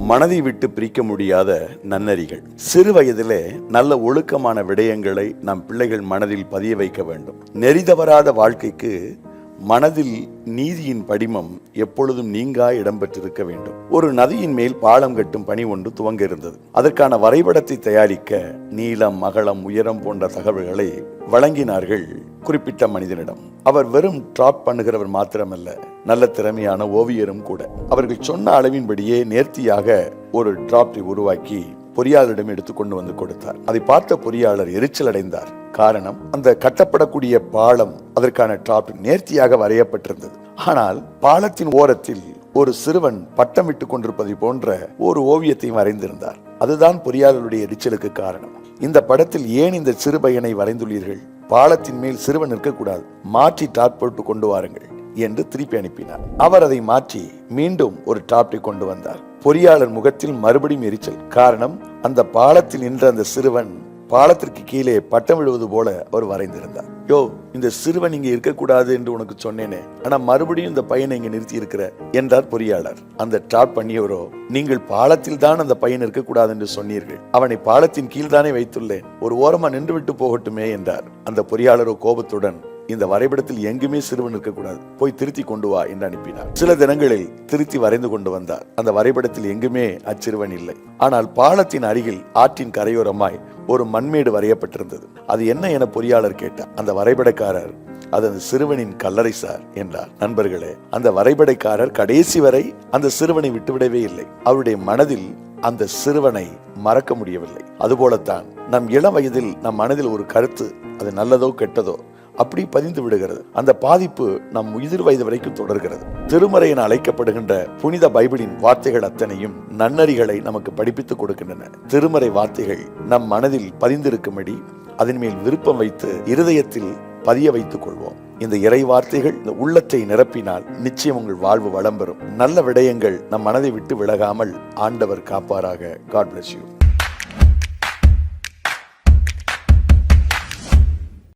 மனதை விட்டு பிரிக்க முடியாத நன்னறிகள். சிறு வயதிலே நல்ல ஒழுக்கமான விடயங்களை நம் பிள்ளைகள் மனதில் பதிய வைக்க வேண்டும். நெறி தவறாத வாழ்க்கைக்கு மனதில் நீதியின் படிமம் எப்பொழுதும் நீங்கா இடம்பெற்றிருக்க வேண்டும். ஒரு நதியின் மேல் பாலம் கட்டும் பணி ஒன்று துவங்க இருந்தது. அதற்கான வரைபடத்தை தயாரிக்க நீளம், அகலம், உயரம் போன்ற தகவல்களை வழங்கினார்கள் குறிப்பிட்ட மனிதனிடம். அவர் வெறும் டிராப் பண்ணுகிறவர் மாத்திரமல்ல, நல்ல திறமையான ஓவியரும் கூட. அவர்கள் சொன்ன அளவின்படியே நேர்த்தியாக ஒரு டிராப்டை உருவாக்கி பொறியாளரிடம் எடுத்துக்கொண்டு வந்து கொடுத்தார். அதை பார்த்த பொறியாளர் எரிச்சல் அடைந்தார். காரணம், அந்த கட்டப்படக்கூடிய பாலம், அதற்கான டிராப் நேர்த்தியாக வரையப்பட்டிருந்தது. ஆனால் பாலத்தின் ஓரத்தில் ஒரு சிறுவன் பட்டம் விட்டுக் கொண்டிருப்பதை போன்ற ஒரு ஓவியத்தை வரைந்திருந்தார். அதுதான் பொறியாளருடைய எரிச்சலுக்கு காரணம். இந்த படத்தில் ஏன் இந்த சிறு பையனை வரைந்துள்ளீர்கள்? பாலத்தின் மேல் சிறுவன் இருக்கக்கூடாது, மாற்றி டாப் போட்டு கொண்டு வாருங்கள் என்று திருப்பி அனுப்பினார். அவர் அதை மாற்றி மீண்டும் ஒரு டாப்பை கொண்டு வந்தார். பொறியாளர் முகத்தில் மறுபடியும் எரிச்சல். காரணம், அந்த பாலத்தில் நின்ற அந்த சிறுவன் பாலத்திற்கு கீழே பட்டம் விழுவது போல அவர் வரைந்திருந்தார். யோ, இந்த சிறுவன் இங்க இருக்கக்கூடாது என்று உனக்கு சொன்னேனே, ஆனா மறுபடியும் இந்த பையனை இங்க நிறுத்தி இருக்கிற என்றார் பொறியாளர். அந்த டாப் பண்ணியவரோ, நீங்கள் பாலத்தில் தான் அந்த பையன் இருக்கக்கூடாது என்று சொன்னீர்கள், அவனை பாலத்தின் கீழ் தானே வைத்துள்ளேன், ஒரு ஓரமா நின்று விட்டு போகட்டுமே என்றார். அந்த பொறியாளரோ கோபத்துடன், இந்த வரைபடத்தில் எங்குமே சிறுவன் இருக்கக்கூடாது, போய் திருத்தி கொண்டு வா என்று அனுப்பினார். சில தினங்களில் திருத்தி வரைந்து கொண்டு வந்தார். அந்த வரைபடத்தில் எங்குமே அச்சிறுவன் இல்லை. ஆனால் பாலத்தின் அருகில் ஆற்றின் கரையோரமாய் ஒரு மண்மேடு வரையப்பட்டிருந்தது. அது என்ன என பொறியாளர் கேட்டார். அந்த வரைபடக்காரர், அது அந்த சிறுவனின் கல்லறை சார் என்றார். நண்பர்களே, அந்த வரைபடக்காரர் கடைசி வரை அந்த சிறுவனை விட்டுவிடவே இல்லை. அவருடைய மனதில் அந்த சிறுவனை மறக்க முடியவில்லை. அதுபோலத்தான் நம் இளம் வயதில் நம் மனதில் ஒரு கருத்து, அது நல்லதோ கெட்டதோ, அப்படி பதிந்து விடுகிறது. அந்த பாதிப்பு நம் உயிர் வயது வரைக்கும் தொடர்கிறது. திருமறை என அழைக்கப்படுகின்ற புனித பைபிளின் வார்த்தைகள் அத்தனையும் நன்னறிகளை நமக்கு படிப்பித்துக் கொடுக்கின்றன. திருமறை வார்த்தைகள் நம் மனதில் பதிந்திருக்கும்படி அதன் மேல் விருப்பம் வைத்து இருதயத்தில் பதிய வைத்துக் கொள்வோம். இந்த இறை வார்த்தைகள் இந்த உள்ளத்தை நிரப்பினால் நிச்சயம் உங்கள் வாழ்வு வளம் பெறும். நல்ல விடயங்கள் நம் மனதை விட்டு விலகாமல் ஆண்டவர் காப்பாராக. God bless you.